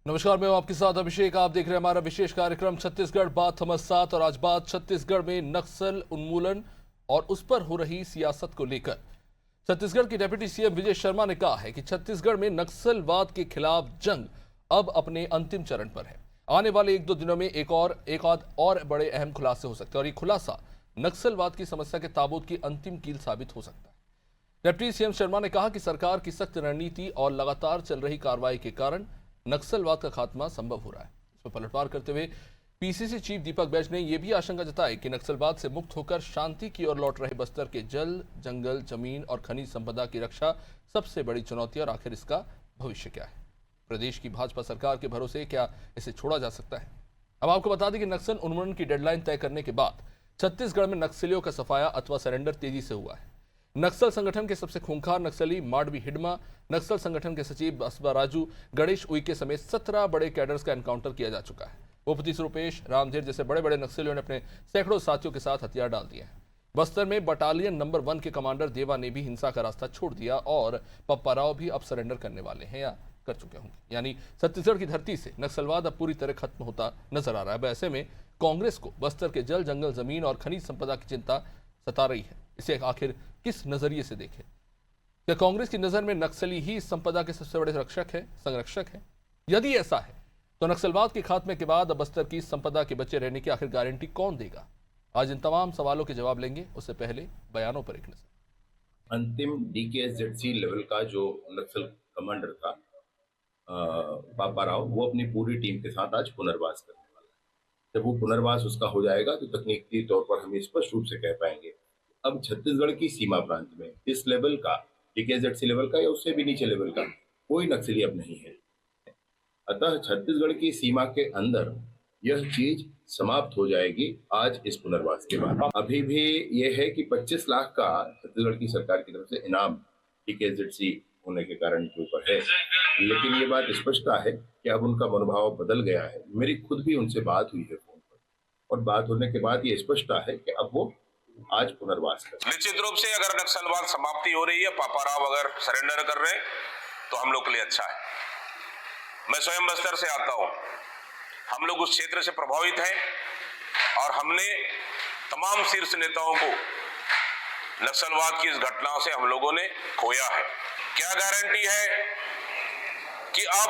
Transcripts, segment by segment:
नमस्कार, मैं हूं आपके साथ अभिषेक। आप देख रहे हैं हमारा विशेष कार्यक्रम छत्तीसगढ़ बात हम साथ। और आज बात छत्तीसगढ़ में नक्सल उन्मूलन और उस पर हो रही सियासत को लेकर। छत्तीसगढ़ के डिप्टी सीएम विजय शर्मा ने कहा है कि छत्तीसगढ़ में नक्सलवाद के खिलाफ जंग अब अपने अंतिम चरण पर है। आने वाले एक दो दिनों में एक आध और बड़े अहम खुलासे हो सकते हैं और ये खुलासा नक्सलवाद की समस्या के ताबूत की अंतिम कील साबित हो सकता है। डिप्टी सीएम शर्मा ने कहा कि सरकार की सख्त रणनीति और लगातार चल रही कार्रवाई के कारण नक्सलवाद का खात्मा संभव हो रहा है। इस पर पलटवार करते हुए पीसीसी चीफ दीपक बैज ने यह भी आशंका जताई कि नक्सलवाद से मुक्त होकर शांति की ओर लौट रहे बस्तर के जल, जंगल, जमीन और खनिज संपदा की रक्षा सबसे बड़ी चुनौती और आखिर इसका भविष्य क्या है। प्रदेश की भाजपा सरकार के भरोसे क्या इसे छोड़ा जा सकता है? अब आपको बता दें कि नक्सल उन्मूलन की डेडलाइन तय करने के बाद छत्तीसगढ़ में नक्सलियों का सफाया अथवा सरेंडर तेजी से हुआ है। नक्सल संगठन के सबसे खूंखार नक्सली माडवी हिडमा, नक्सल संगठन के सचिव बसवा राजू, गणेश उइके समेत 17 बड़े कैडर्स का एनकाउंटर किया जा चुका है। भूपति स्वरूपेश, रामधीर जैसे बड़े बड़े नक्सलियों ने अपने सैकड़ों साथियों के साथ हथियार डाल दिए हैं। बस्तर में बटालियन नंबर 1 के कमांडर देवा ने भी हिंसा का रास्ता छोड़ दिया और पप्पा राव भी अब सरेंडर करने वाले हैं या कर चुके होंगे। यानी छत्तीसगढ़ की धरती से नक्सलवाद अब पूरी तरह खत्म होता नजर आ रहा है। ऐसे में कांग्रेस को बस्तर के जल, जंगल, जमीन और खनिज संपदा की चिंता सता रही है। इसे आखिर किस नजरिए से देखें? क्या कांग्रेस की नजर में नक्सली ही इस संपदा के सबसे बड़े संरक्षक है? यदि ऐसा है तो नक्सलवाद के खात्मे के बाद अब बस्तर की संपदा के बचे रहने की आखिर गारंटी कौन देगा? आज इन तमाम सवालों के जवाब लेंगे। उससे पहले बयानों पर एक नजर। अंतिम डीकेएसजेडसी लेवल का जो नक्सल कमांडर था पापा राव, वो अपनी पूरी टीम के साथ आज पुनर्वास करने वाला है। जब वो पुनर्वास उसका हो जाएगा तो तकनीकी तौर पर हम स्पष्ट रूप से कह पाएंगे अब छत्तीसगढ़ की सीमा प्रांत में इस लेवल का, डीकेएसजेडसी लेवल का या उससे भी नीचे लेवल का कोई नक्सली अब नहीं है। अतः छत्तीसगढ़ की सीमा के अंदर यह चीज समाप्त हो जाएगी आज इस पुनर्वास के बाद। अभी भी यह है कि 25 लाख का छत्तीसगढ़ की सरकार की तरफ से इनाम डीकेएसजेडसी होने के कारण के ऊपर है, लेकिन ये बात स्पष्टता है कि अब उनका मनोभाव बदल गया है। मेरी खुद भी उनसे बात हुई है फोन पर और बात होने के बाद ये स्पष्टता है कि अब वो आज पुनर्वास कर। निश्चित रूप से अगर नक्सलवाद समाप्ति हो रही है, पापा राव अगर सरेंडर कर रहे हैं तो हम लोग के लिए अच्छा है। मैं स्वयं बस्तर से आता हूं, हम लोग उस क्षेत्र से प्रभावित हैं और हमने तमाम शीर्ष नेताओं को नक्सलवाद की इस घटनाओं से हम लोगों ने खोया है। क्या गारंटी है कि अब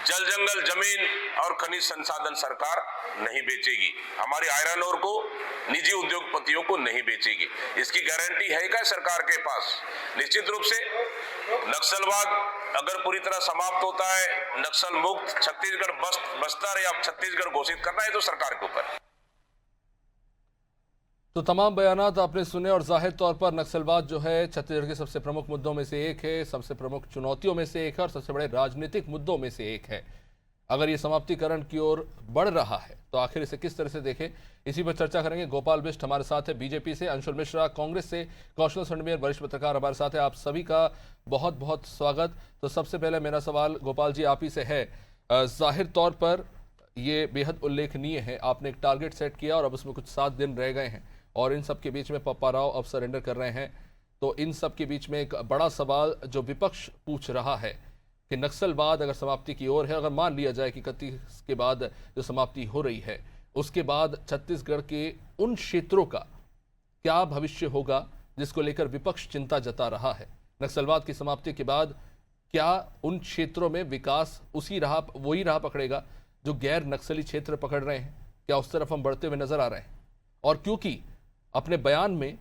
जल, जंगल, जमीन और खनिज संसाधन सरकार नहीं बेचेगी, हमारी आयरन ओर को निजी उद्योगपतियों को नहीं बेचेगी? इसकी गारंटी है क्या सरकार के पास? निश्चित रूप से नक्सलवाद अगर पूरी तरह समाप्त होता है, नक्सल मुक्त छत्तीसगढ़ बस्तर या छत्तीसगढ़ घोषित करना है तो सरकार के ऊपर। तो तमाम बयानात आपने सुने और जाहिर तौर पर नक्सलवाद जो है छत्तीसगढ़ के सबसे प्रमुख मुद्दों में से एक है, सबसे प्रमुख चुनौतियों में से एक है और सबसे बड़े राजनीतिक मुद्दों में से एक है। अगर ये समाप्तिकरण की ओर बढ़ रहा है तो आखिर इसे किस तरह से देखें, इसी पर चर्चा करेंगे। गोपाल बिष्ट हमारे साथ है बीजेपी से, अंशुल मिश्रा कांग्रेस से, कौशल संडमेर वरिष्ठ पत्रकार हमारे साथ है। आप सभी का बहुत बहुत स्वागत। तो सबसे पहले मेरा सवाल गोपाल जी आप ही से है। जाहिर तौर पर ये बेहद उल्लेखनीय है, आपने एक टारगेट सेट किया और अब उसमें कुछ 7 दिन रह गए हैं और इन सब के बीच में पप्पा राव अब सरेंडर कर रहे हैं। तो इन सब के बीच में एक बड़ा सवाल जो विपक्ष पूछ रहा है कि नक्सलवाद अगर समाप्ति की ओर है, अगर मान लिया जाए कि 31 के बाद जो समाप्ति हो रही है उसके बाद छत्तीसगढ़ के उन क्षेत्रों का क्या भविष्य होगा जिसको लेकर विपक्ष चिंता जता रहा है? नक्सलवाद की समाप्ति के बाद क्या उन क्षेत्रों में विकास वही राह पकड़ेगा जो गैर नक्सली क्षेत्र पकड़ रहे हैं? क्या उस तरफ हम बढ़ते हुए नजर आ रहे हैं? और क्योंकि अपने बयान में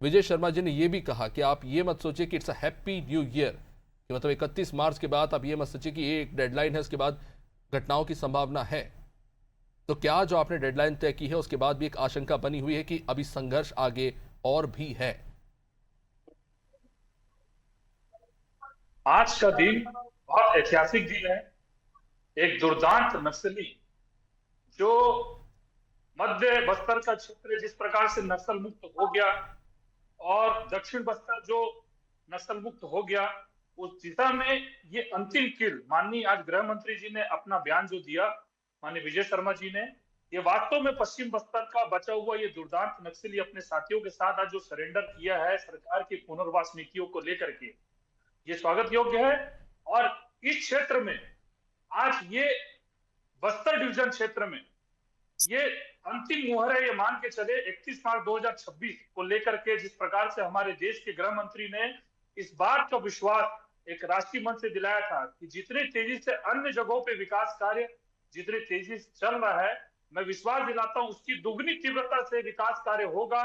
विजय शर्मा जी ने यह भी कहा कि आप ये मत सोचिए कि it's a happy new year, कि मतलब 31 मार्च के बाद आप ये मत सोचिए कि ये एक डेडलाइन है, उसके बाद घटनाओं की संभावना है। तो क्या जो आपने डेडलाइन तय की है उसके बाद भी एक आशंका बनी हुई है कि अभी संघर्ष आगे और भी है? आज का दिन बहुत ऐतिहासिक दिन है। एक दुर्दांत नक्सली जो मध्य बस्तर का क्षेत्र जिस प्रकार से नक्सल मुक्त हो गया और दक्षिण बस्तर जो नक्सल मुक्त हो गया, उस दिशा में ये अंतिम कील माननीय आज गृह मंत्री जी ने अपना बयान जो दिया, माननीय विजय शर्मा जी ने, ये वास्तव में पश्चिम बस्तर का बचा हुआ ये दुर्दांत नक्सली अपने साथियों के साथ आज जो सरेंडर किया है सरकार की पुनर्वास नीतियों को लेकर के, ये स्वागत योग्य है। और इस क्षेत्र में आज ये बस्तर डिवीजन क्षेत्र में ये अंतिम मुहर है, ये मान के चले 31 मार्च 2026 को लेकर के जिस प्रकार से हमारे देश के गृह मंत्री ने इस बात का विश्वास एक राष्ट्रीय मंच से दिलाया था कि जितनी तेजी से अन्य जगहों पे विकास कार्य जितनी तेजी से चल रहा है, मैं विश्वास दिलाता हूं उसकी दुगनी तीव्रता से विकास कार्य होगा।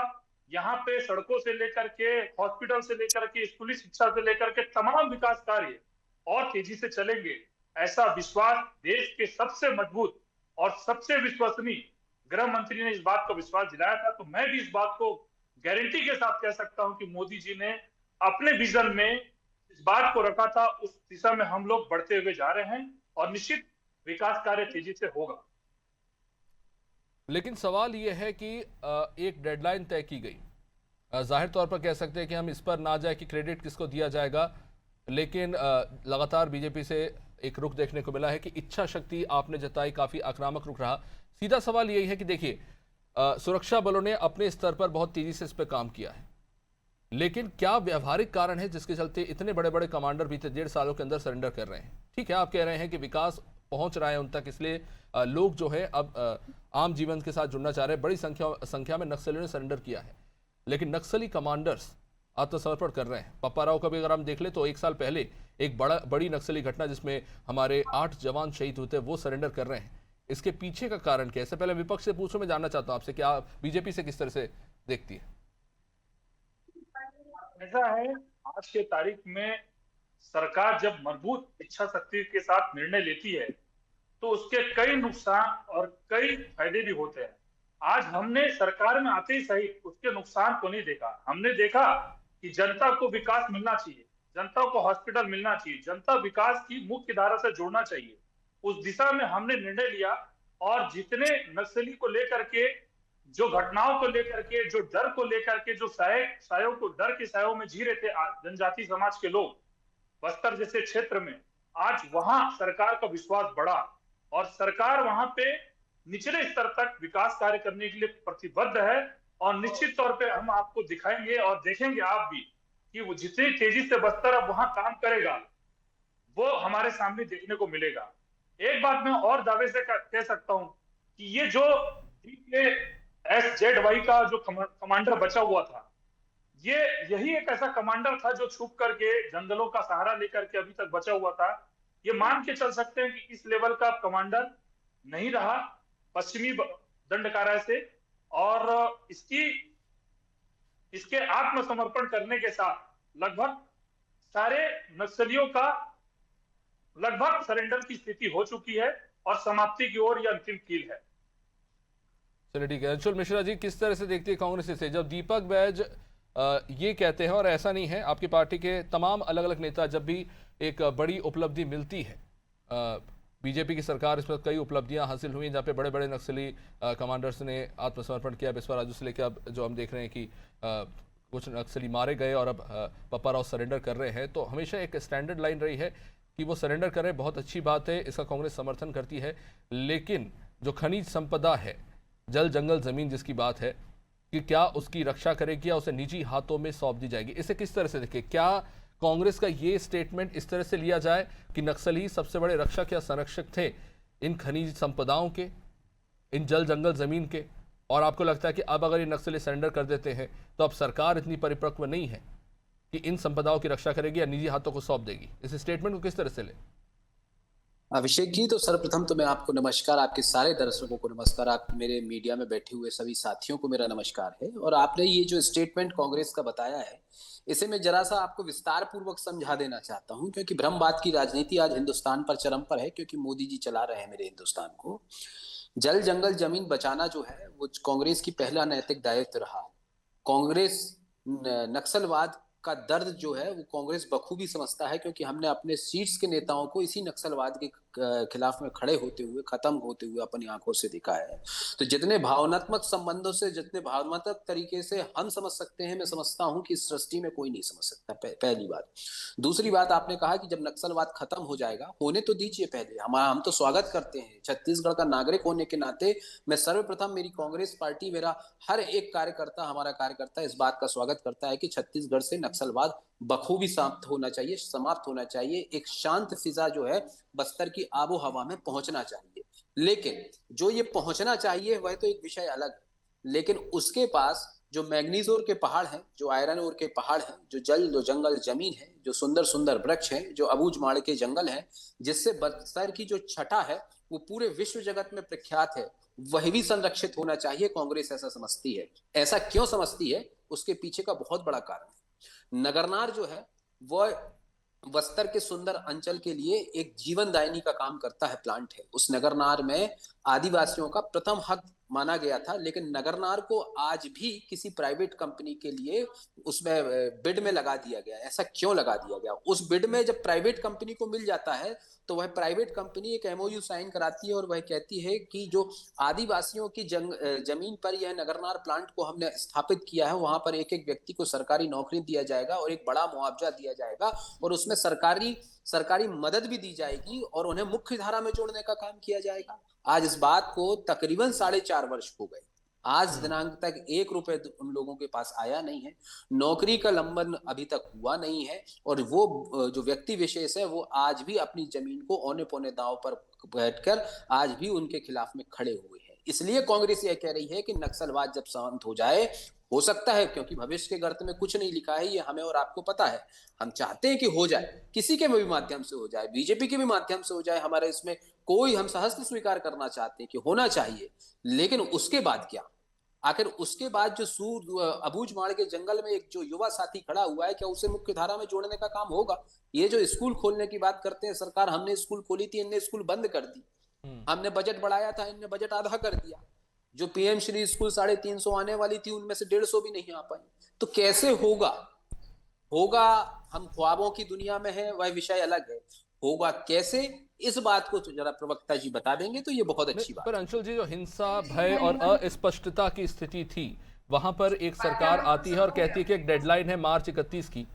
यहाँ पे सड़कों से लेकर के हॉस्पिटल से लेकर के स्कूली शिक्षा से लेकर के तमाम विकास कार्य और तेजी से चलेंगे। ऐसा विश्वास देश के सबसे मजबूत और सबसे विश्वसनीय गृह मंत्री ने इस बात का विश्वास दिलाया था। तो मैं भी इस बात को गारंटी के साथ कह सकता हूं कि मोदी जी ने अपने विजन में इस बात को रखा था, उस दिशा में हम लोग बढ़ते हुए जा रहे हैं और निश्चित विकास कार्य तेजी से होगा। लेकिन सवाल यह है कि एक डेडलाइन तय की गई, जाहिर तौर पर कह सकते हैं कि हम इस पर ना जाए कि क्रेडिट किसको दिया जाएगा, लेकिन लगातार बीजेपी से एक रुख देखने को मिला है कि इच्छा शक्ति आपने जताई, काफ़ी आक्रामक रुख रहा। सीधा सवाल यही है कि देखिए, सुरक्षा बलों ने अपने स्तर पर बहुत तेजी से इस पर काम किया है, लेकिन क्या व्यावहारिक कारण है जिसके चलते इतने बड़े बड़े कमांडर बीते 1.5 सालों के अंदर सरेंडर कर रहे हैं? ठीक है, आप कह रहे हैं कि विकास पहुंच रहा है उन तक, इसलिए लोग जो है अब आम जीवन के साथ जुड़ना चाह रहे हैं। बड़ी संख्या में नक्सलियों ने सरेंडर किया है, लेकिन नक्सली कमांडर्स आत्मसमर्पण कर रहे हैं। पप्पा राव का भी अगर हम देख ले तो 1 साल पहले एक बड़ी नक्सली घटना जिसमें हमारे 8 जवान शहीद हुए थे, वो सरेंडर कर रहे हैं। इसके पीछे का कारण क्या है? इससे पहले विपक्ष से पूछूं, मैं जानना चाहता हूं आपसे, क्या बीजेपी से किस तरह से देखती है? ऐसा है, आज के तारीख में सरकार जब मजबूत इच्छा शक्ति के साथ निर्णय लेती है तो उसके कई नुकसान और कई फायदे भी होते हैं। आज हमने सरकार में आते ही सही उसके नुकसान को नहीं देखा। हमने देखा कि जनता को विकास मिलना चाहिए, जनता को हॉस्पिटल मिलना चाहिए, जनता विकास की मुख्य धारा से जुड़ना चाहिए। उस दिशा में हमने निर्णय लिया और जितने नक्सली को लेकर के, जो घटनाओं को लेकर के, जो डर को लेकर के, जो सायों को डर के सायों में जी रहे थे जनजाति समाज के लोग बस्तर जैसे क्षेत्र में, आज वहां सरकार का विश्वास बढ़ा और सरकार वहां पे निचले स्तर तक विकास कार्य करने के लिए प्रतिबद्ध है। और निश्चित तौर पे हम आपको दिखाएंगे और देखेंगे आप भी कि वो जितनी तेजी से बस्तर अब वहां काम करेगा वो हमारे सामने देखने को मिलेगा। एक बात मैं और दावे से कह सकता हूं कि ये जो DKSZY का जो कमांडर बचा हुआ था, यही एक ऐसा कमांडर था जो छुप करके जंगलों का सहारा लेकर के अभी तक बचा हुआ था। ये मान के चल सकते हैं कि इस लेवल का कमांडर नहीं रहा पश्चिमी दंडकारा से, और इसके आत्मसमर्पण करने के साथ लगभग सारे नक्सलियों का लगभग सरेंडर की स्थिति हो चुकी है और समाप्ति की ओर यह अंतिम कील है। चलिए ठीक है। अंशुल मिश्रा जी, किस तरह से देखती है कांग्रेस से जब दीपक बैज ये कहते हैं, और ऐसा नहीं है, आपकी पार्टी के तमाम अलग अलग नेता जब भी एक बड़ी उपलब्धि मिलती है, बीजेपी की सरकार इस पर कई उपलब्धियां हासिल हुई जहाँ पे बड़े बड़े नक्सली कमांडर्स ने आत्मसमर्पण किया, बिस्वा से लेकर अब जो हम देख रहे हैं कि कुछ नक्सली मारे गए और अब पप्पा राव सरेंडर कर रहे हैं, तो हमेशा एक स्टैंडर्ड लाइन रही है कि वो सरेंडर कर रहे हैं, बहुत अच्छी बात है, इसका कांग्रेस समर्थन करती है। लेकिन जो खनिज संपदा है, जल जंगल जमीन जिसकी बात है, कि क्या उसकी रक्षा करेगी या उसे निजी हाथों में सौंप दी जाएगी, इसे किस तरह से देखें? क्या कांग्रेस का ये स्टेटमेंट इस तरह से लिया जाए कि नक्सली सबसे बड़े रक्षक या संरक्षक थे इन खनिज संपदाओं के, इन जल जंगल जमीन के, और आपको लगता है कि अब अगर ये नक्सली सरेंडर कर देते हैं तो अब सरकार इतनी परिपक्व नहीं है कि इन संपदाओं की रक्षा करेगी या निजी हाथों को सौंप देगी? इस स्टेटमेंट को किस तरह से ले? अभिषेक जी, तो सर्वप्रथम तो मैं आपको नमस्कार, आपके सारे दर्शकों को नमस्कार, आप मेरे मीडिया में बैठे हुए सभी साथियों को मेरा नमस्कार है। और आपने ये जो स्टेटमेंट कांग्रेस का बताया है, इसे मैं जरा सा आपको विस्तार पूर्वक समझा देना चाहता हूं, क्योंकि भ्रमवाद की राजनीति आज हिंदुस्तान पर चरम पर है, क्योंकि मोदी जी चला रहे हैं मेरे हिंदुस्तान को। जल जंगल जमीन बचाना जो है वो कांग्रेस की पहला नैतिक दायित्व रहा। कांग्रेस नक्सलवाद का दर्द जो है वो कांग्रेस बखूबी समझता है, क्योंकि हमने अपने सीट्स के नेताओं को इसी नक्सलवाद के खिलाफ में खड़े होते हुए, खत्म होते हुए अपनी आंखों से दिखा है। तो जितने भावनात्मक संबंधों से, जितने भावनात्मक तरीके से हम समझ सकते हैं, मैं समझता हूं कि इस सृष्टि में कोई नहीं समझ सकता, पहली बात। दूसरी बात, आपने कहा कि जब नक्सलवाद खत्म हो जाएगा, होने तो दीजिए पहले, हम तो स्वागत करते हैं। छत्तीसगढ़ का नागरिक होने के नाते मैं सर्वप्रथम, मेरी कांग्रेस पार्टी, मेरा हर एक कार्यकर्ता, हमारा कार्यकर्ता इस बात का स्वागत करता है कि छत्तीसगढ़ से नक्सलवाद बखूबी समाप्त होना चाहिए। एक शांत फिजा जो है बस्तर की आबो हवा में पहुंचना चाहिए। लेकिन जो ये पहुंचना चाहिए वह तो एक विषय अलग है, लेकिन उसके पास जो मैग्नीज ओर के पहाड़ हैं, जो आयरन ओर के पहाड़ हैं, जो जंगल जमीन है, जो सुंदर सुंदर वृक्ष हैं, जो अबूझमाड़ के जंगल हैं, जिससे बस्तर की जो छटा है वो पूरे विश्व जगत में प्रख्यात है, वही भी संरक्षित होना चाहिए। कांग्रेस ऐसा समझती है। ऐसा क्यों समझती है? उसके पीछे का बहुत बड़ा कारण है। नगरनार जो है वह बस्तर के सुंदर अंचल के लिए एक जीवनदायिनी का काम करता है, प्लांट है। उस नगरनार में आदिवासियों का प्रथम हक माना गया था, लेकिन नगरनार को आज भी किसी प्राइवेट कंपनी के लिए उसमें बिड में लगा दिया गया। ऐसा क्यों लगा दिया गया? उस बिड में जब प्राइवेट कंपनी को मिल जाता है तो वह प्राइवेट कंपनी एक एमओयू साइन कराती है और वह कहती है कि जो आदिवासियों की जमीन पर यह नगरनार प्लांट को हमने स्थापित किया है, वहां पर एक एक व्यक्ति को सरकारी नौकरी दिया जाएगा और एक बड़ा मुआवजा दिया जाएगा और उसमें सरकारी मदद भी दी जाएगी और उन्हें मुख्य धारा में जोड़ने का काम किया जाएगा। आज इस बात को तकरीबन 4.5 वर्ष हो गए। आज दिनांक तक 1 रुपए उन लोगों के पास आया नहीं है, नौकरी का लंबन अभी तक हुआ नहीं है और वो जो व्यक्ति विशेष है वो आज भी अपनी जमीन को औने पौने दांव पर बैठकर आज भी उनके खिलाफ में खड़े हुए हैं। इसलिए कांग्रेस यह कह रही है कि नक्सलवाद जब शांत हो जाए, हो सकता है, क्योंकि भविष्य के गर्त में कुछ नहीं लिखा है, ये हमें और आपको पता है, हम चाहते हैं कि हो जाए, किसी के भी माध्यम से हो जाए, बीजेपी के भी माध्यम से हो जाए, हमारे इसमें कोई, हम सहस्त्र स्वीकार करना चाहते हैं कि होना चाहिए। लेकिन उसके बाद क्या? आखिर उसके बाद जो अबूझमाड़ के जंगल में एक जो युवा साथी खड़ा हुआ है, क्या उसे मुख्य धारा में जोड़ने का काम होगा? ये जो स्कूल खोलने की बात करते हैं, सरकार हमने स्कूल खोली थी, इनने स्कूल बंद कर दी। हमने बजट बढ़ाया था, इनने बजट आधा कर दिया। जो पीएम श्री स्कूल 350 आने वाली थी, उनमें से 150 भी नहीं आ पाई। तो कैसे होगा? हम ख्वाबों की दुनिया में हैं, वह विषय अलग है। होगा कैसे, इस बात को तो जरा प्रवक्ता जी बता देंगे तो ये बहुत अच्छी बात। पर अंशुल जी, जो हिंसा, भय और अस्पष्टता की स्थिति थी, वहां पर एक सरकार आती है और कहती है कि एक डेडलाइन है मार्च 31 की।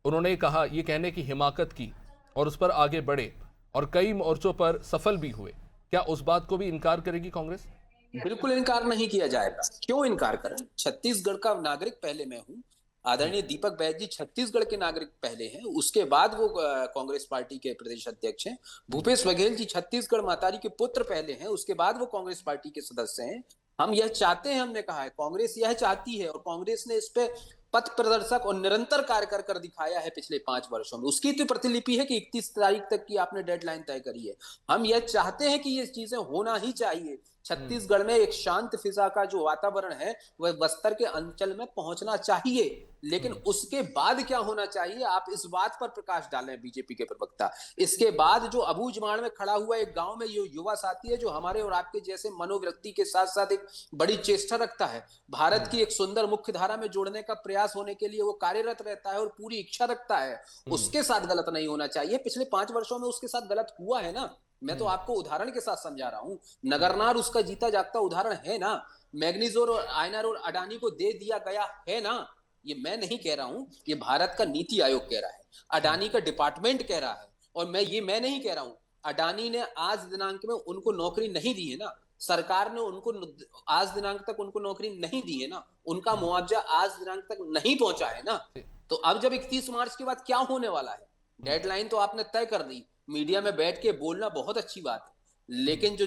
उन्होंने कहा, ये कहने की हिमाकत की और उस पर आगे बढ़े और कई मोर्चों पर सफल भी हुए। क्या उस बात को भी इनकार करेगी कांग्रेस? बिल्कुल इनकार नहीं किया जाएगा। क्यों इनकार करें? छत्तीसगढ़ का नागरिक पहले मैं हूं, आदरणीय दीपक बैज जी छत्तीसगढ़ के नागरिक पहले हैं, उसके बाद वो कांग्रेस पार्टी के प्रदेश अध्यक्ष हैं। भूपेश बघेल जी छत्तीसगढ़ मातारी के पुत्र पहले हैं, उसके बाद वो कांग्रेस पार्टी के सदस्य हैं। हम यह चाहते हैं, हमने कहा है, कांग्रेस यह चाहती है और कांग्रेस ने इस पे पथ प्रदर्शक और निरंतर कार्य कर दिखाया है पिछले 5 वर्षों में। उसकी तो प्रतिलिपि है कि 31 तारीख तक की आपने डेडलाइन तय करी है। हम यह चाहते हैं कि ये चीजें होना ही चाहिए। छत्तीसगढ़ में एक शांत फिजा का जो वातावरण है वह बस्तर के अंचल में पहुंचना चाहिए, लेकिन उसके बाद क्या होना चाहिए, आप इस बात पर प्रकाश डालें बीजेपी के प्रवक्ता। इसके बाद जो अबूझमाड़ में खड़ा हुआ एक गांव में ये युवा साथी है, जो हमारे और आपके जैसे मनोवृत्ति के साथ साथ एक बड़ी चेष्टा रखता है, भारत की एक सुंदर मुख्य धारा में जोड़ने का प्रयास होने के लिए वो कार्यरत रहता है और पूरी इच्छा रखता है, उसके साथ गलत नहीं होना चाहिए। पिछले 5 वर्षों में उसके साथ गलत हुआ है ना, मैं तो आपको उदाहरण के साथ समझा रहा हूं। नगरनार उसका जीता जागता उदाहरण है ना। मैग्नीजोर और आयनर और अडानी को दे दिया गया है ना। ये मैं नहीं कह रहा हूं, ये भारत का नीति आयोग कह रहा है, अडानी का डिपार्टमेंट कह रहा है, और मैं नहीं कह रहा हूं। अडानी ने आज दिनांक में उनको नौकरी नहीं दी है ना, सरकार ने उनको आज दिनांक तक उनको नौकरी नहीं दी है ना, उनका मुआवजा आज दिनांक तक नहीं पहुंचा है ना। तो अब जब 31 मार्च के बाद क्या होने वाला है? डेडलाइन तो आपने तय कर दी, मीडिया में बैठ के बोलना बहुत अच्छी बात है, लेकिन जो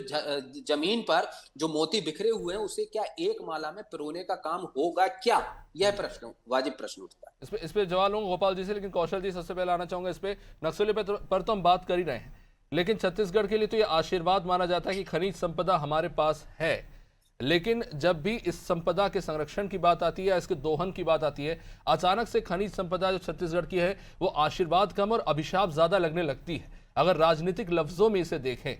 जमीन पर जो मोती बिखरे हुए हैं उसे क्या एक माला में पिरोने का काम होगा क्या? यह प्रश्न, वाजिब प्रश्न उठता है। इस पे जवाब लूंगा गोपाल जी से, लेकिन कौशल जी सबसे पहले आना चाहूंगा। इस पे नक्सली पर तो हम बात कर ही रहे हैं, लेकिन छत्तीसगढ़ के लिए तो यह आशीर्वाद माना जाता है कि खनिज संपदा हमारे पास है, लेकिन जब भी इस संपदा के संरक्षण की बात आती है, इसके दोहन की बात आती है, अचानक से खनिज संपदा जो छत्तीसगढ़ की है वो आशीर्वाद कम और अभिशाप ज्यादा लगने लगती है। अगर राजनीतिक लफ्जों में इसे देखें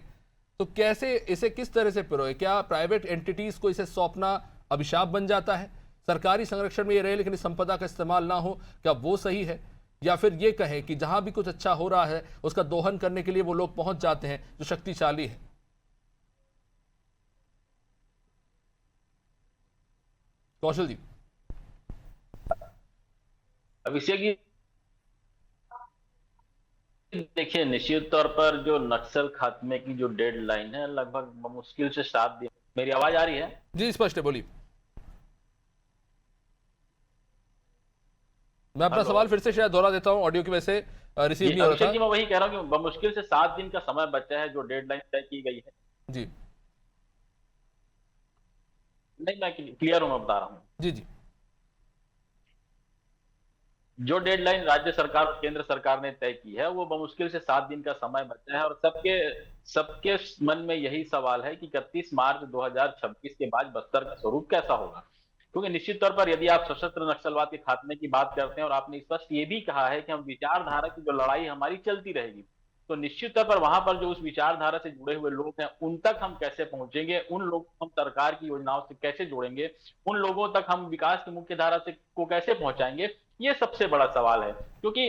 तो कैसे, इसे किस तरह से पिरोए? क्या प्राइवेट एंटिटीज को इसे सौंपना अभिशाप बन जाता है? सरकारी संरक्षण में ये रहे लेकिन इस संपदा का इस्तेमाल ना हो, क्या वो सही है? या फिर ये कहें कि जहां भी कुछ अच्छा हो रहा है उसका दोहन करने के लिए वो लोग पहुंच जाते हैं जो शक्तिशाली है? कौशल जी। अभिषेक जी देखिए, निश्चित तौर पर जो नक्सल खात्मे की जो डेडलाइन है लगभग मुश्किल से 7 दिन। मेरी आवाज आ रही है? जी स्पष्ट है, बोलिए। मैं अपना हेलो। सवाल फिर से शायद दोहरा देता हूँ, ऑडियो की वजह से रिसीव जी नहीं हो रहा अभिषेक जी, था। मैं वही कह रहा हूँ कि बमुश्किल से 7 दिन का समय बचा है जो डेडलाइन तय की गई है। जी नहीं, मैं क्लियर हूँ, मैं बता रहा हूँ। जी जी जो डेडलाइन राज्य सरकार और केंद्र सरकार ने तय की है वो बमुश्किल से 7 दिन का समय बचा है, और सबके सबके मन में यही सवाल है कि 31 मार्च 2026 के बाद बस्तर का स्वरूप कैसा होगा। क्योंकि निश्चित तौर पर यदि आप सशस्त्र नक्सलवाद के खात्मे की बात करते हैं, और आपने स्पष्ट ये भी कहा है कि हम विचारधारा की जो लड़ाई हमारी चलती रहेगी, तो निश्चित तौर पर वहां पर जो उस विचारधारा से जुड़े हुए लोग हैं उन तक हम कैसे पहुंचेंगे, उन लोगों को हम सरकार की योजनाओं से कैसे जोड़ेंगे, उन लोगों तक हम विकास की मुख्य धारा से को कैसे पहुंचाएंगे, ये सबसे बड़ा सवाल है। क्योंकि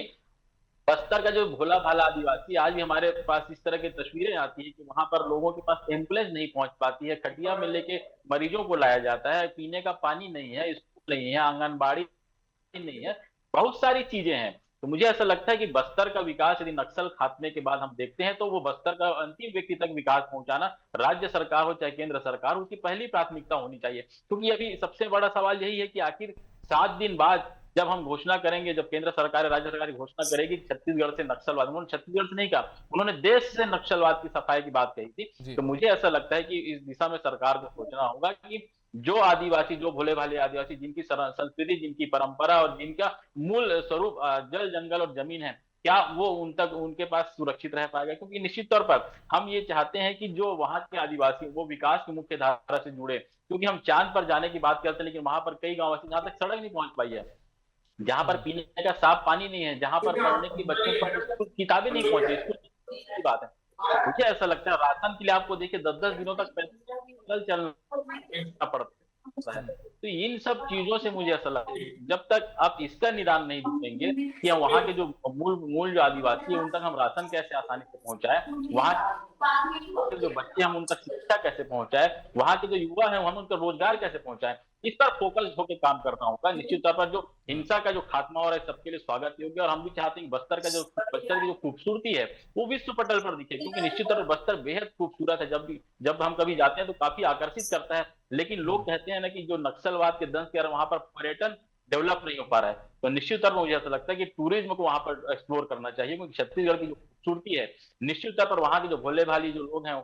बस्तर का जो भोला भाला आदिवासी, आज भी हमारे पास इस तरह की तस्वीरें आती है कि वहां पर लोगों के पास एम्बुलेंस नहीं पहुंच पाती है, खटिया में लेके मरीजों को लाया जाता है, पीने का पानी नहीं है, स्कूल नहीं है, आंगनबाड़ी नहीं है, बहुत सारी चीजें हैं। तो मुझे ऐसा लगता है कि बस्तर का विकास यदि नक्सल खात्मे के बाद हम देखते हैं तो वो बस्तर का अंतिम व्यक्ति तक विकास पहुंचाना राज्य सरकार हो चाहे केंद्र सरकार हो, उसकी पहली प्राथमिकता होनी चाहिए। क्योंकि अभी सबसे बड़ा सवाल यही है कि आखिर 7 दिन बाद जब हम घोषणा करेंगे, जब केंद्र सरकार राज्य सरकार घोषणा करेगी छत्तीसगढ़ से नक्सलवाद, उन्होंने छत्तीसगढ़ से नहीं कहा, उन्होंने देश से नक्सलवाद की सफाई की बात कही थी। जी तो मुझे ऐसा लगता है कि इस दिशा में सरकार को सोचना होगा कि जो आदिवासी, जो भोले भाले आदिवासी, जिनकी संस्कृति, जिनकी परंपरा और जिनका मूल स्वरूप जल जंगल और जमीन है, क्या वो उन तक उनके पास सुरक्षित रह पाएगा। क्योंकि निश्चित तौर पर हम ये चाहते हैं कि जो वहां के आदिवासी वो विकास की मुख्य धारा से जुड़े। क्योंकि हम चांद पर जाने की बात करते हैं, लेकिन वहां पर कई गांव ऐसे जहां तक सड़क नहीं पहुंच पाई है, जहां पर पीने का साफ पानी नहीं है, जहां पर पढ़ने के लिए बच्चों पर किताबें नहीं पहुंची, स्कूल की बात है। मुझे ऐसा लगता है राशन के लिए आपको देखिए 10-10 दिनों तक पैदल चलना पड़ता है। तो इन सब चीजों से मुझे ऐसा लगता है जब तक आप इसका निदान नहीं ढूंढेंगे कि हम वहाँ के जो मूल मूल जो आदिवासी है उन तक हम राशन कैसे आसानी से पहुंचाए, वहाँ के जो बच्चे हम उन तक शिक्षा कैसे पहुंचाए, वहाँ के जो युवा है हम उनका रोजगार कैसे पहुंचाए, इस पर फोकस होकर काम करना होगा। निश्चित तौर पर जो हिंसा का जो खात्मा हो रहा है सबके लिए स्वागत योग्य, और हम भी चाहते हैं कि बस्तर की जो खूबसूरती है वो विश्व पटल पर दिखे। क्योंकि निश्चित तौर पर बस्तर बेहद खूबसूरत है, जब हम कभी जाते हैं तो काफी आकर्षित करता है। लेकिन लोग कहते हैं ना कि जो नक्सलवाद के दंश के कारण वहां पर पर्यटन डेवलप नहीं हो पा रहा है, तो निश्चित तौर पर मुझे ऐसा लगता है कि टूरिज्म को वहां पर एक्सप्लोर करना चाहिए। क्योंकि छत्तीसगढ़ की जो खूबसूरती है, निश्चित तौर पर वहां के जो भोले भाली जो लोग हैं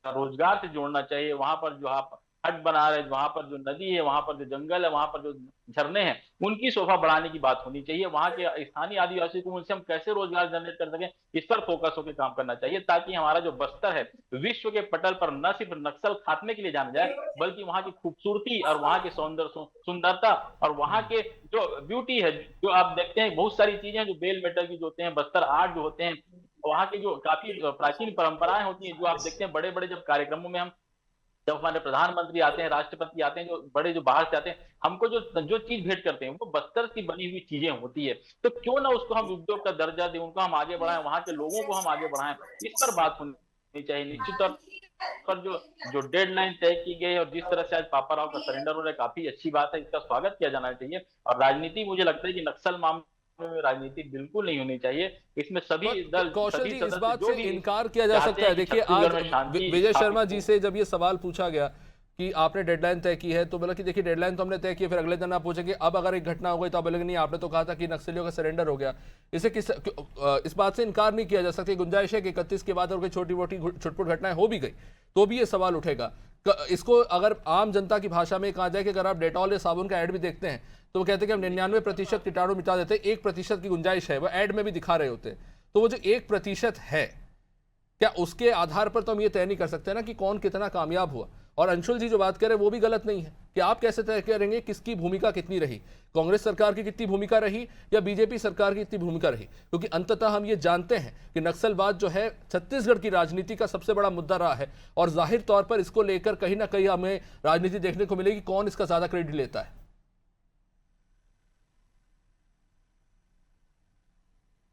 रोजगार से जोड़ना चाहिए। वहां पर जो आप हट बना रहे, वहां पर जो नदी है, वहां पर जो जंगल है, वहां पर जो झरने हैं, उनकी शोभा बढ़ाने की बात होनी चाहिए। वहां के स्थानीय आदिवासी को उनसे हम कैसे रोजगार जनरेट कर सकें, इस पर फोकस होकर काम करना चाहिए, ताकि हमारा जो बस्तर है विश्व के पटल पर न सिर्फ नक्सल खात्मे के लिए जाना जाए, बल्कि वहां की खूबसूरती और वहां के सुंदरता और वहां के जो ब्यूटी है, जो आप देखते हैं बहुत सारी चीजें जो बेल मेटल की जो होते हैं, बस्तर आर्ट जो होते हैं, वहां की जो काफी प्राचीन परंपराएं होती हैं, जो आप देखते हैं बड़े बड़े जब कार्यक्रमों में हम, जब हमारे प्रधानमंत्री आते हैं, राष्ट्रपति आते हैं, जो बड़े जो बाहर से आते हैं, हमको जो जो चीज भेंट करते हैं वो बस्तर की बनी हुई चीजें होती है। तो क्यों ना उसको हम उद्योग का दर्जा दें, उनको हम आगे बढ़ाएं, वहां के लोगों को हम आगे बढ़ाएं, इस पर बात होनी चाहिए। निश्चित तौर पर जो जो डेडलाइन तय की गई और जिस तरह से आज पापा राव का सरेंडर हो रहा है, काफी अच्छी बात है, इसका स्वागत किया जाना चाहिए। और राजनीति, मुझे लगता है कि नक्सल मामले में राजनीति बिल्कुल नहीं होनी चाहिए। इसमें सभी दल, कौशल सभी जी, इस सदस्य बात जो से भी इनकार किया जा चाहते सकता है। हैं कि देखिए छत्तीसगढ़ में आज शांति विजय शर्मा स्थापित जी हो। से जब ये सवाल पूछा गया कि आपने डेडलाइन तय की है, तो बोला कि देखिए डेडलाइन तो हमने तय की, फिर अगले दिन आप पूछेंगे अब अगर एक घटना हो गई तो आप बोलेंगे नहीं आपने तो कहा था कि नक्सलियों का सरेंडर हो गया। इसे इस बात से इनकार नहीं किया जा सकता। गुंजाइश है कि 31 के बाद अगर कोई छोटी मोटी छुटपुट घटनाएं हो भी गई तो भी ये सवाल उठेगा। इसको अगर आम जनता की भाषा में कहा जाए कि अगर आप डेटॉल या साबुन का ऐड भी देखते हैं तो वो कहते हैं कि हम 99% कीटाणु मिटा देते हैं, 1% की गुंजाइश है, वो ऐड में भी दिखा रहे होते हैं। तो वो जो 1% है, क्या उसके आधार पर तो हम ये तय नहीं कर सकते ना कि कौन कितना कामयाब हुआ। और अंशुल जी जो बात करें वो भी गलत नहीं है कि आप कैसे तय करेंगे किसकी भूमिका कितनी रही, कांग्रेस सरकार की कितनी भूमिका रही या बीजेपी सरकार की कितनी भूमिका रही। क्योंकि अंततः हम ये जानते हैं कि नक्सलवाद जो है छत्तीसगढ़ की राजनीति का सबसे बड़ा मुद्दा रहा है, और जाहिर तौर पर इसको लेकर कहीं ना कहीं हमें राजनीति देखने को मिलेगी कौन इसका ज्यादा क्रेडिट लेता है।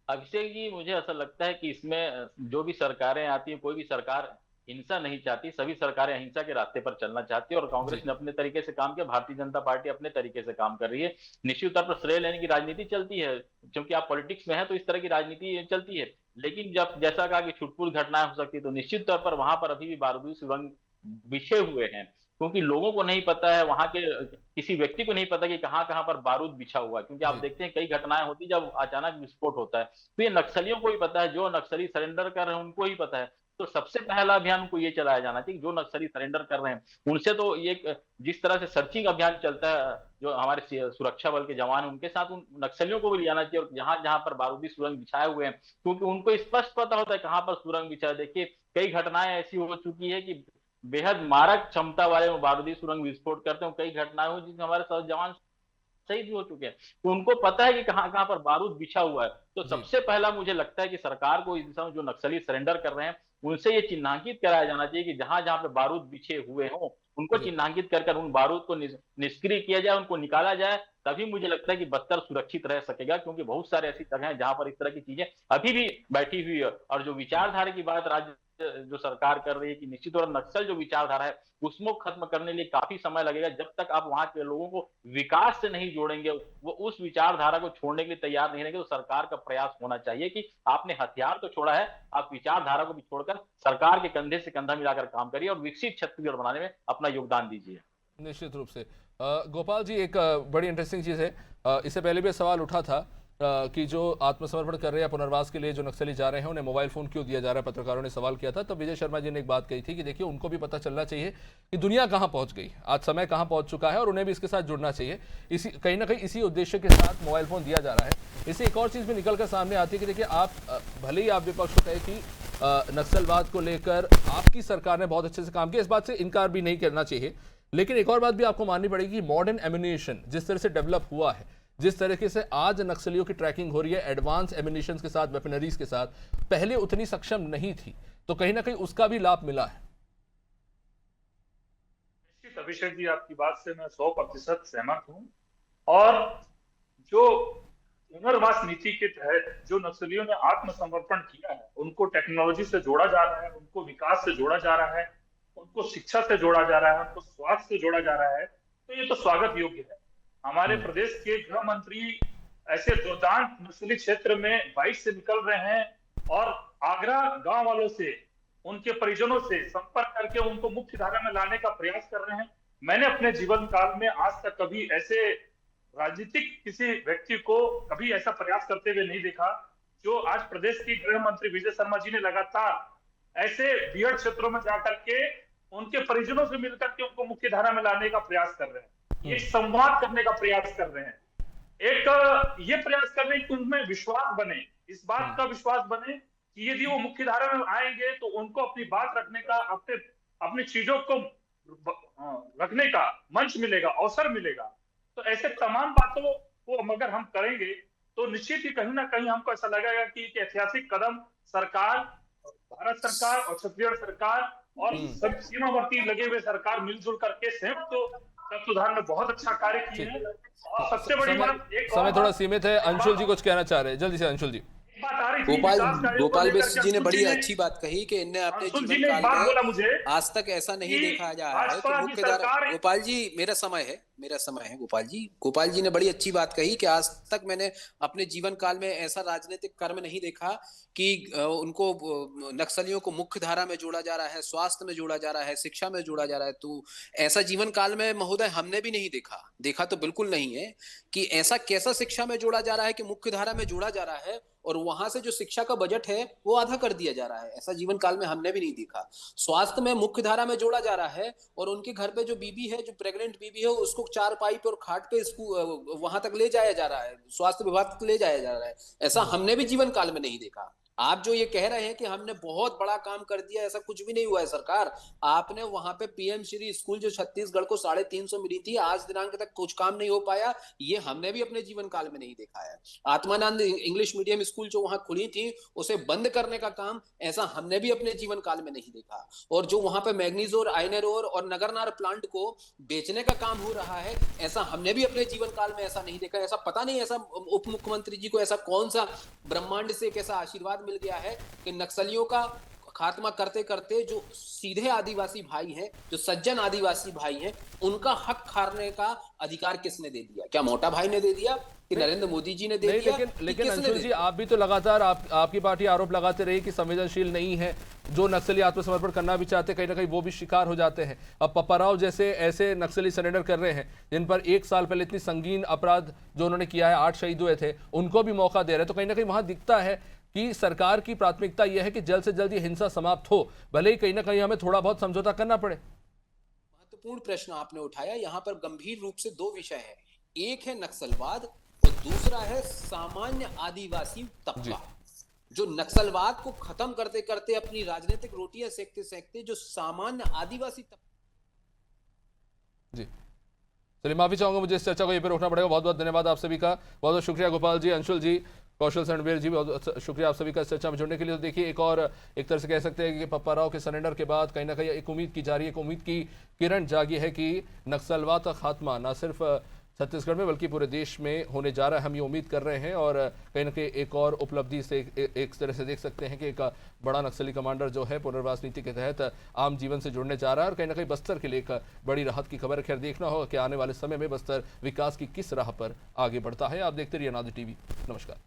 अभिषेक जी, मुझे ऐसा लगता है कि इसमें जो भी सरकारें आती हैं, कोई भी सरकार हिंसा नहीं चाहती, सभी सरकारें अहिंसा के रास्ते पर चलना चाहती है। और कांग्रेस ने अपने तरीके से काम किया, भारतीय जनता पार्टी अपने तरीके से काम कर रही है। निश्चित तौर पर श्रेय लेने की राजनीति चलती है, क्योंकि आप पॉलिटिक्स में हैं तो इस तरह की राजनीति चलती है। लेकिन जब जैसा कहा कि छुटपुट घटनाएं हो सकती है, तो निश्चित तौर पर वहां पर अभी भी बारूदी सुरंग बिछे हुए हैं। क्योंकि लोगों को नहीं पता है, वहां के किसी व्यक्ति को नहीं पता कि कहाँ कहाँ पर बारूद बिछा हुआ है, क्योंकि आप जी। देखते हैं कई घटनाएं होती हैं जब अचानक विस्फोट होता है, तो ये नक्सलियों को ही पता है, जो नक्सली सरेंडर कर रहे हैं उनको ही पता है। तो सबसे पहला अभियान उनको ये चलाया जाना चाहिए, जो नक्सली सरेंडर कर रहे हैं उनसे तो ये जिस तरह से सर्चिंग अभियान चलता है, जो हमारे सुरक्षा बल के जवान हैं उनके साथ उन नक्सलियों को भी ले जाना चाहिए, और जहां जहां पर बारूदी सुरंग बिछाए हुए हैं, क्योंकि उनको स्पष्ट पता होता है कहां पर सुरंग बिछा है। देखिए कई घटनाएं ऐसी हो चुकी है कि बेहद मारक क्षमता वाले बारूदी सुरंग विस्फोट करते हैं, कई घटनाएं हुई जिसमें हमारे साथ जवान शहीद भी हो चुके हैं, तो उनको पता है कि कहां कहां पर बारूद बिछा हुआ है। तो जी। सबसे पहला मुझे लगता है कि सरकार को इस दिशा में जो नक्सली सरेंडर कर रहे हैं उनसे ये चिन्हांकित कराया जाना चाहिए कि जहां जहां पे बारूद बिछे हुए हों उनको जी। चिन्हांकित कर उन बारूद को निष्क्रिय किया जाए, उनको निकाला जाए, तभी मुझे लगता है कि बस्तर सुरक्षित रह सकेगा, क्योंकि बहुत सारे ऐसी जगह हैं जहां पर इस तरह की चीजें अभी भी बैठी हुई है। और जो विचारधारा की बात राज्य जो सरकार कर रही है कि निश्चित तौर पर नक्सल जो विचारधारा है उसको खत्म करने के लिए काफी समय लगेगा, जब तक आप वहां के लोगों को विकास से नहीं जोड़ेंगे, वो उस विचारधारा को छोड़ने के लिए तैयार नहीं रहेंगे, तो सरकार का प्रयास होना चाहिए कि आपने हथियार तो छोड़ा है, आप विचारधारा को भी छोड़कर सरकार के कंधे से कंधा मिलाकर काम करिए और विकसित छत्तीसगढ़ बनाने में अपना योगदान दीजिए। निश्चित रूप से। गोपाल जी, एक बड़ी इंटरेस्टिंग चीज़ है, इससे पहले भी सवाल उठा था कि जो आत्मसमर्पण कर रहे हैं पुनर्वास के लिए जो नक्सली जा रहे हैं उन्हें मोबाइल फ़ोन क्यों दिया जा रहा है, पत्रकारों ने सवाल किया था। तो विजय शर्मा जी ने एक बात कही थी कि देखिए उनको भी पता चलना चाहिए कि दुनिया कहाँ पहुँच गई, आज समय कहाँ पहुँच चुका है, और उन्हें भी इसके साथ जुड़ना चाहिए। इसी कहीं ना कहीं इसी उद्देश्य के साथ मोबाइल फ़ोन दिया जा रहा है। इससे एक और चीज़ भी निकल कर सामने आती है कि देखिए आप भले ही आप विपक्ष को कहे कि नक्सलवाद को लेकर आपकी सरकार ने बहुत अच्छे से काम किया, इस बात से इनकार भी नहीं करना चाहिए, लेकिन एक और बात भी आपको माननी पड़ेगी, मॉडर्न एम्यूनिशन जिस तरह से डेवलप हुआ है, जिस तरीके से आज नक्सलियों की ट्रैकिंग हो रही है एडवांस एम्यूनिशन के साथ, वेपनरीज के साथ, पहले उतनी सक्षम नहीं थी, तो कहीं ना कहीं उसका भी लाभ मिला है। निश्चित अभिषेक जी, आपकी बात से मैं 100% सहमत हूं। और जो पुनर्वास नीति के तहत जो नक्सलियों ने आत्मसमर्पण किया है उनको टेक्नोलॉजी से जोड़ा जा रहा है, उनको विकास से जोड़ा जा रहा है, उनको शिक्षा से जोड़ा जा रहा है, उनको स्वास्थ्य से जोड़ा जा रहा है, तो ये तो स्वागत योग्य है। हमारे प्रदेश के गृह मंत्री ऐसे दुर्दांत नक्सली क्षेत्र में 22 से निकल रहे हैं और आगरा गांव वालों से, उनके परिजनों से संपर्क करके उनको मुख्य धारा में लाने का प्रयास कर रहे हैं। मैंने अपने जीवन काल में आज तक कभी ऐसे राजनीतिक किसी व्यक्ति को कभी ऐसा प्रयास करते हुए नहीं देखा, जो आज प्रदेश की गृह मंत्री विजय शर्मा जी ने लगातार ऐसे बीहड़ क्षेत्रों में जाकर के उनके परिजनों से मिलकर के उनको मुख्य धारा में लाने का प्रयास कर रहे हैं, ये संवाद करने का प्रयास कर रहे हैं, एक ये प्रयास कर रहे हैं कि उनमें विश्वास बने, इस बात का विश्वास बने कि यदि वो मुख्य धारा में आएंगे तो उनको अपनी बात रखने का, अपनी चीजों को रखने का मंच मिलेगा, अवसर मिलेगा। तो ऐसे तमाम बातों को अगर हम करेंगे तो निश्चित ही कहीं ना कहीं हमको ऐसा लगेगा कि एक ऐतिहासिक कदम सरकार, भारत सरकार और छत्तीसगढ़ सरकार और सब सीमावर्ती लगे हुए सरकार मिलजुल करके संयुक्त तत्वाधान में बहुत अच्छा कार्य किए हैं। और सबसे बड़ी बात, एक समय थोड़ा सीमित है, अंशुल जी कुछ कहना चाह रहे हैं, जल्दी से अंशुल जी। बात आ रही थी गोपाल बेस्ट जी ने बड़ी अच्छी बात कही कि इनने अपने जीवन काल में आज तक ऐसा नहीं देखा जा रहा है कि मुख्य धारा। गोपाल जी मेरा समय है गोपाल जी ने बड़ी अच्छी बात कही कि आज तक मैंने अपने जीवन काल में ऐसा राजनीतिक कर्म नहीं देखा कि उनको नक्सलियों को मुख्य धारा में जोड़ा जा रहा है, स्वास्थ्य में जोड़ा जा रहा है, शिक्षा में जोड़ा जा रहा है। तो ऐसा जीवन काल में महोदय हमने भी नहीं देखा तो बिल्कुल नहीं है कि ऐसा कैसा शिक्षा में जोड़ा जा रहा है कि मुख्य धारा में जोड़ा जा रहा है और वहां से जो शिक्षा का बजट है वो आधा कर दिया जा रहा है। ऐसा जीवन काल में हमने भी नहीं देखा। स्वास्थ्य में मुख्य धारा में जोड़ा जा रहा है और उनके घर पे जो बीबी है, जो प्रेग्नेंट बीबी है, उसको चारपाई पे और खाट पे वहां तक ले जाया जा रहा है, स्वास्थ्य विभाग तक ले जाया जा रहा है। ऐसा हमने भी जीवन काल में नहीं देखा। आप जो ये कह रहे हैं कि हमने बहुत बड़ा काम कर दिया, ऐसा कुछ भी नहीं हुआ है सरकार। आपने वहां पे पीएम श्री स्कूल जो छत्तीसगढ़ को 350 मिली थी, आज दिनांक तक कुछ काम नहीं हो पाया, ये हमने भी अपने जीवन काल में नहीं देखा है। आत्मानंद इंग्लिश मीडियम स्कूल जो वहां खुली थी उसे बंद करने का काम ऐसा हमने भी अपने जीवन काल में नहीं देखा। और जो वहां पे मैग्नीज और आयरन ओर और नगरनार प्लांट को बेचने का काम हो रहा है, ऐसा हमने भी अपने जीवन काल में ऐसा नहीं देखा। ऐसा पता नहीं, ऐसा उप मुख्यमंत्री जी को ऐसा कौन सा ब्रह्मांड से कैसा आशीर्वाद मिल गया है कि नक्सलियों का खात्मा करते करते जो सीधे आदिवासी भाई हैं, जो सज्जन आदिवासी भाई हैं, उनका हक खारने का अधिकार किसने दे दिया? क्या मोटा भाई ने दे दिया कि नरेंद्र मोदी जी ने दे नहीं, दिया? लेकिन अंशुल जी, आप भी तो लगातार आपकी पार्टी आरोप लगाते रही कि संवेदनशील नहीं है, जो नक्सली आत्मसमर्पण करना भी चाहते कहीं ना कहीं वो भी शिकार हो जाते हैं। अब पप्पाराव जैसे ऐसे नक्सली सरेंडर कर रहे हैं जिन पर 1 साल पहले इतनी संगीन अपराध जो उन्होंने किया है, 8 शहीद हुए थे, उनको भी मौका दे रहे हैं, तो कहीं ना कहीं वहां दिखता है कि सरकार की प्राथमिकता यह है कि जल्द से जल्द ये हिंसा समाप्त हो, भले ही कहीं ना कहीं हमें थोड़ा बहुत समझौता करना पड़े। महत्वपूर्ण प्रश्न आपने उठाया। यहाँ पर गंभीर रूप से 2 विषय है, एक है नक्सलवाद और दूसरा है सामान्य आदिवासी तबका, जो नक्सलवाद को खत्म करते करते अपनी राजनीतिक रोटियां सेकते सेकते जो सामान्य आदिवासी तबका। जी चलिए, माफी चाहूंगा, मुझे इस चर्चा को यहीं पर रोकना पड़ेगा। बहुत बहुत धन्यवाद आप सभी का, बहुत बहुत शुक्रिया गोपाल जी, अंशुल जी, कौशल सरणबीर जी, बहुत शुक्रिया आप सभी का इस चर्चा में जुड़ने के लिए। तो देखिए, एक तरह से कह सकते हैं कि पप्पाराव के सरेंडर के बाद कहीं ना कहीं एक उम्मीद की जा रही है, एक उम्मीद की किरण जागी है कि नक्सलवाद का खात्मा न सिर्फ छत्तीसगढ़ में बल्कि पूरे देश में होने जा रहा है, हम ये उम्मीद कर रहे हैं। और कहीं ना कहीं एक और उपलब्धि से एक तरह से देख सकते हैं कि एक बड़ा नक्सली कमांडर जो है पुनर्वास नीति के तहत आम जीवन से जुड़ने जा रहा है और कहीं ना कहीं बस्तर के लिए एक बड़ी राहत की खबर है। खैर, देखना होगा कि आने वाले समय में बस्तर विकास की किस राह पर आगे बढ़ता है। आप देखते रहिए अनादि टीवी। नमस्कार।